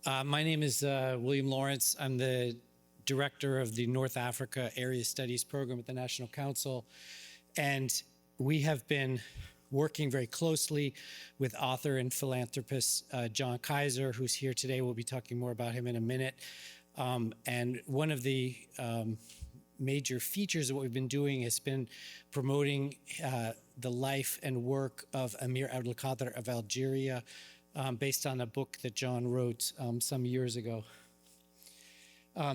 My name is William Lawrence. I'm the director of the North Africa Area Studies Program at the National Council. And we have been working very closely with author and philanthropist John Kaiser, who's here today. We'll be talking more about him in a minute. And one of the major features of what we've been doing has been promoting the life and work of Emir Abdelkader of Algeria, based on a book that John wrote some years ago.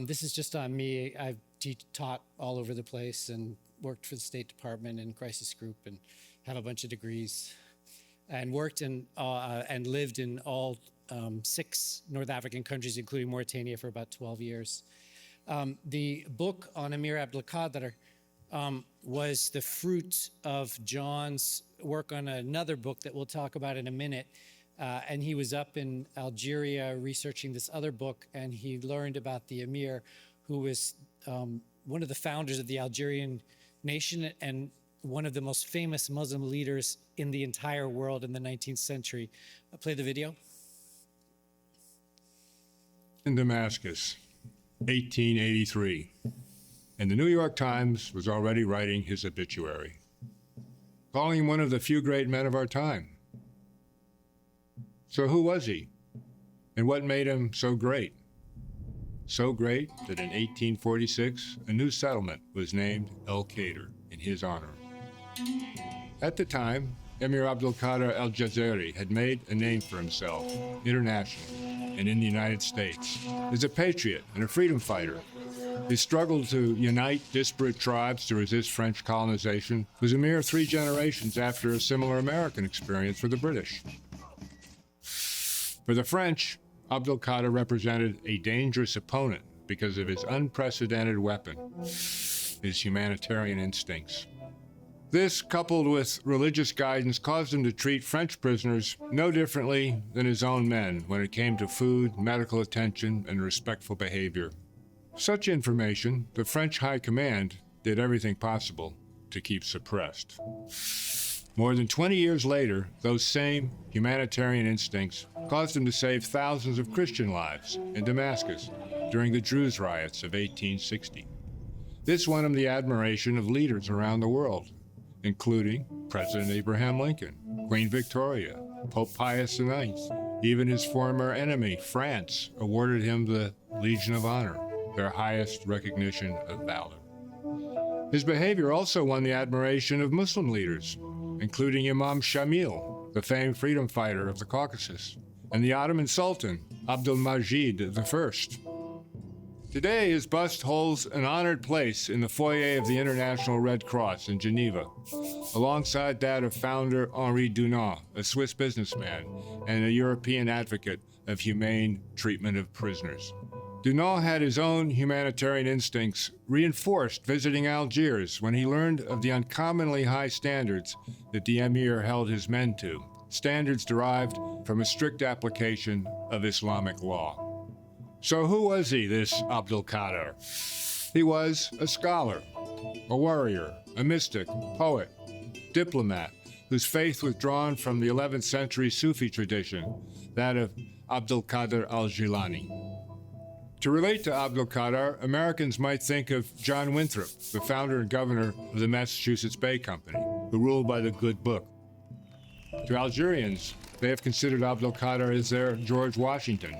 This is just on me. I've taught all over the place and worked for the State Department and Crisis Group and have a bunch of degrees and worked in and lived in all 6 North African countries, including Mauritania, for about 12 years. The book on Emir Abdelkader was the fruit of John's work on another book that we'll talk about in a minute. And he was up in Algeria researching this other book, and he learned about the Emir, who was one of the founders of the Algerian nation and one of the most famous Muslim leaders in the entire world in the 19th century. I'll play the video. In Damascus, 1883, and the New York Times was already writing his obituary, calling him one of the few great men of our time. So who was he, and what made him so great? So great that in 1846, a new settlement was named El Kader in his honor. At the time, Emir Abdelkader al-Jazari had made a name for himself internationally and in the United States as a patriot and a freedom fighter. His struggle to unite disparate tribes to resist French colonization was a mere 3 generations after a similar American experience for the British. For the French, Abdelkader represented a dangerous opponent because of his unprecedented weapon, his humanitarian instincts. This, coupled with religious guidance, caused him to treat French prisoners no differently than his own men when it came to food, medical attention, and respectful behavior. Such information, the French High Command did everything possible to keep suppressed. More than 20 years later, those same humanitarian instincts caused him to save thousands of Christian lives in Damascus during the Druze riots of 1860. This won him the admiration of leaders around the world, including President Abraham Lincoln, Queen Victoria, Pope Pius IX. Even his former enemy, France, awarded him the Legion of Honor, their highest recognition of valor. His behavior also won the admiration of Muslim leaders, including Imam Shamil, the famed freedom fighter of the Caucasus, and the Ottoman Sultan, Abdulmajid I. Today, his bust holds an honored place in the foyer of the International Red Cross in Geneva, alongside that of founder Henri Dunant, a Swiss businessman and a European advocate of humane treatment of prisoners. Dunant had his own humanitarian instincts reinforced visiting Algiers when he learned of the uncommonly high standards that the Emir held his men to, standards derived from a strict application of Islamic law. So who was he, this Abdelkader? He was a scholar, a warrior, a mystic, poet, diplomat, whose faith was drawn from the 11th century Sufi tradition, that of Abdelkader al-Jilani. To relate to Abdelkader, Americans might think of John Winthrop, the founder and governor of the Massachusetts Bay Company, who ruled by the good book. To Algerians, they have considered Abdelkader as their George Washington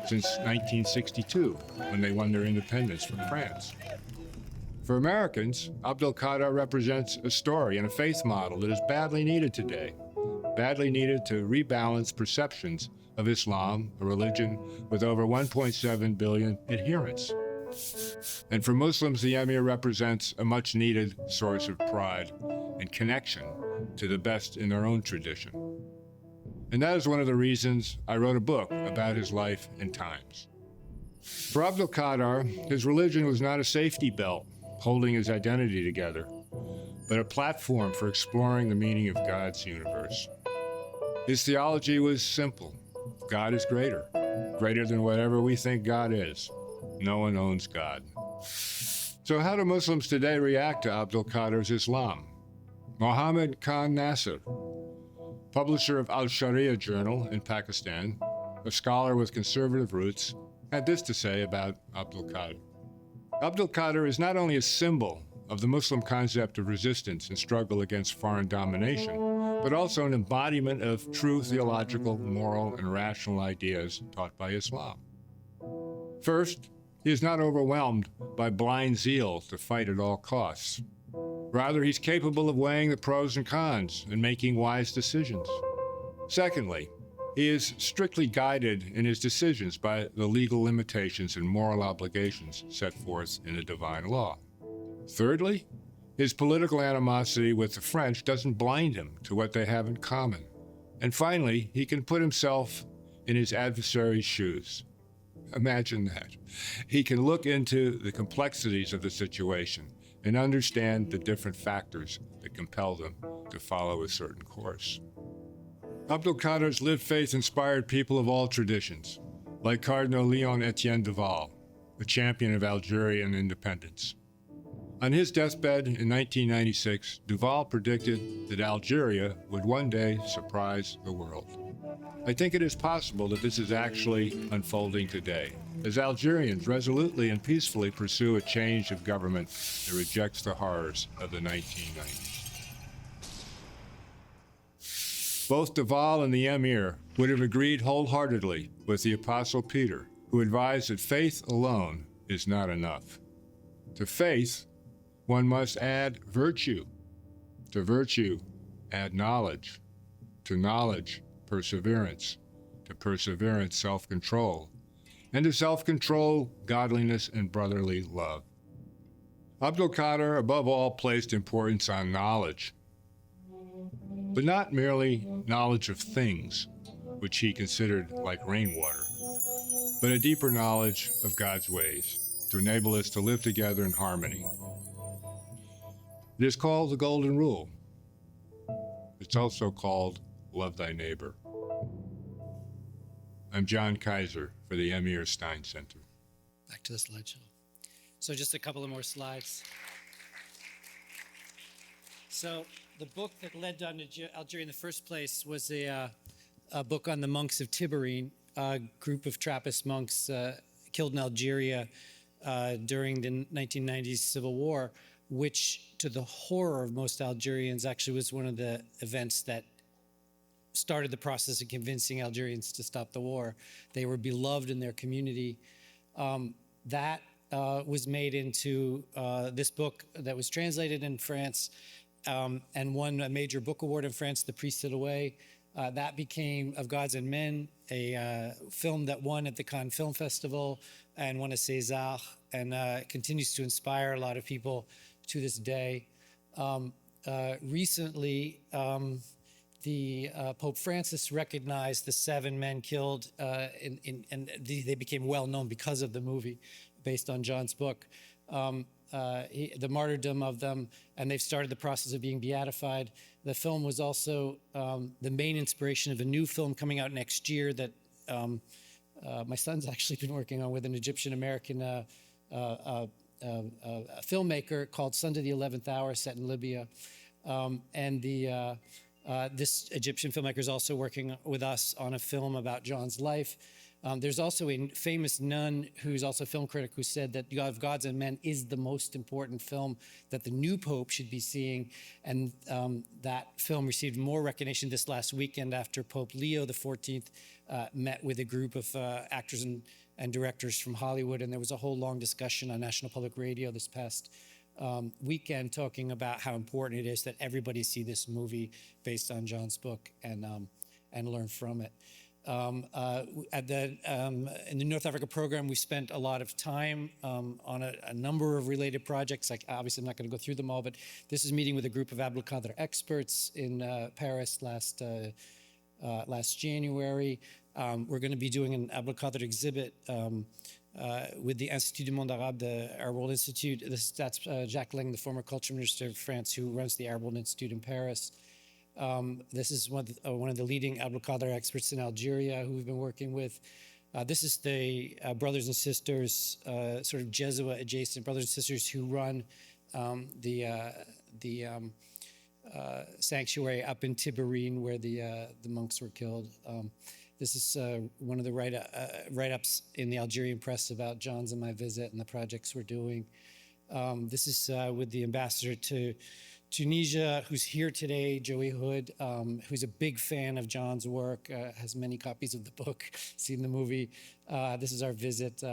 since 1962, when they won their independence from France. For Americans, Abdelkader represents a story and a faith model that is badly needed today, badly needed to rebalance perceptions of Islam, a religion with over 1.7 billion adherents. And for Muslims, the Emir represents a much-needed source of pride and connection to the best in their own tradition. And that is one of the reasons I wrote a book about his life and times. For Abdelkader, his religion was not a safety belt holding his identity together, but a platform for exploring the meaning of God's universe. His theology was simple. God is greater than whatever we think God is. No one owns God. So how do Muslims today react to Abdelkader's Islam? Mohammed Khan Nasser, publisher of Al-Sharia Journal in Pakistan, a scholar with conservative roots, had this to say about Abdelkader. Abdelkader is not only a symbol of the Muslim concept of resistance and struggle against foreign domination, but also an embodiment of true theological, moral, and rational ideas taught by Islam. First, he is not overwhelmed by blind zeal to fight at all costs. Rather, he's capable of weighing the pros and cons and making wise decisions. Secondly, he is strictly guided in his decisions by the legal limitations and moral obligations set forth in the divine law. Thirdly, his political animosity with the French doesn't blind him to what they have in common. And finally, he can put himself in his adversary's shoes. Imagine that. He can look into the complexities of the situation and understand the different factors that compel them to follow a certain course. Abdelkader's lived faith inspired people of all traditions, like Cardinal Léon Etienne Duval, a champion of Algerian independence. On his deathbed in 1996, Duval predicted that Algeria would one day surprise the world. I think it is possible that this is actually unfolding today, as Algerians resolutely and peacefully pursue a change of government that rejects the horrors of the 1990s. Both Duval and the Emir would have agreed wholeheartedly with the Apostle Peter, who advised that faith alone is not enough. To faith, one must add virtue. To virtue, add knowledge. To knowledge, perseverance. To perseverance, self-control. And to self-control, godliness and brotherly love. Abdelkader, above all, placed importance on knowledge, but not merely knowledge of things, which he considered like rainwater, but a deeper knowledge of God's ways to enable us to live together in harmony. It is called the Golden Rule. It's also called Love Thy Neighbor. I'm John Kaiser for the Emir Stein Center. Back to the slideshow. So just a couple of more slides. So the book that led down to Algeria in the first place was a book on the monks of Tiberine, a group of Trappist monks killed in Algeria during the 1990s civil war, which, to the horror of most Algerians, actually was one of the events that started the process of convincing Algerians to stop the war. They were beloved in their community. That was made into this book that was translated in France and won a major book award in France, The Prix Silouet. That became Of Gods and Men, a film that won at the Cannes Film Festival and won a César, and continues to inspire a lot of people to this day. Recently, the Pope Francis recognized the 7 men killed, and they became well known because of the movie based on John's book, the martyrdom of them, and they've started the process of being beatified. The film was also the main inspiration of a new film coming out next year that my son's actually been working on with an Egyptian-American filmmaker called Son to the 11th Hour, set in Libya. This Egyptian filmmaker is also working with us on a film about John's life. There's also a famous nun who's also a film critic who said that Of Gods and Men is the most important film that the new Pope should be seeing. And that film received more recognition this last weekend after Pope Leo XIV met with a group of actors and directors from Hollywood. And there was a whole long discussion on National Public Radio this past weekend talking about how important it is that everybody see this movie based on John's book and learn from it. In the North Africa program, we spent a lot of time on a number of related projects. Like, obviously, I'm not going to go through them all, but this is meeting with a group of Abdelkader experts in Paris last January. We're going to be doing an Abdelkader exhibit with the Institut du Monde Arabe, the Arab World Institute. That's Jacques Lang, the former culture minister of France, who runs the Arab World Institute in Paris. This is one of the leading Abdelkader experts in Algeria who we've been working with. This is the brothers and sisters, sort of Jesuit-adjacent brothers and sisters who run the sanctuary up in Tiberine where the monks were killed. This is one of the write-ups in the Algerian press about John's and my visit and the projects we're doing. This is with the ambassador to Tunisia, who's here today, Joey Hood, who's a big fan of John's work, has many copies of the book, seen the movie. This is our visit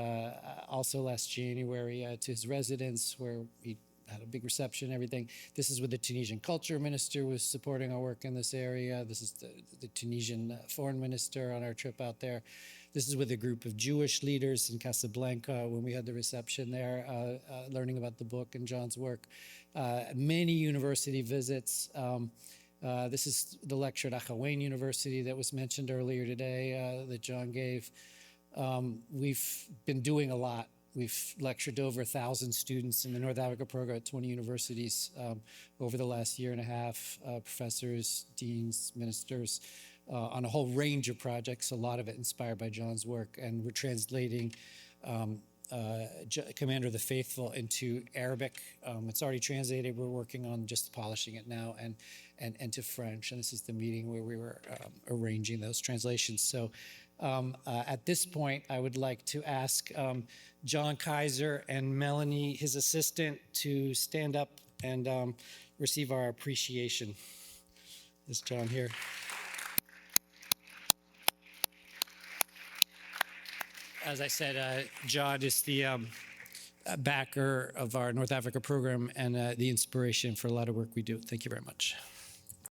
also last January to his residence, where he had a big reception and everything. This is with the Tunisian culture minister, who was supporting our work in this area. This is the Tunisian foreign minister on our trip out there. This is with a group of Jewish leaders in Casablanca when we had the reception there, learning about the book and John's work. Many university visits. This is the lecture at Akhawain University that was mentioned earlier today that John gave. We've been doing a lot. We've lectured to over 1,000 students in the North Africa program at 20 universities over the last year and a half, professors, deans, ministers, on a whole range of projects, a lot of it inspired by John's work. And we're translating Commander of the Faithful into Arabic. It's already translated. We're working on just polishing it now, and to French. And this is the meeting where we were arranging those translations. So at this point, I would like to ask John Kaiser and Melanie, his assistant, to stand up and receive our appreciation. Is John here? As I said, John is the backer of our North Africa program and the inspiration for a lot of work we do. Thank you very much.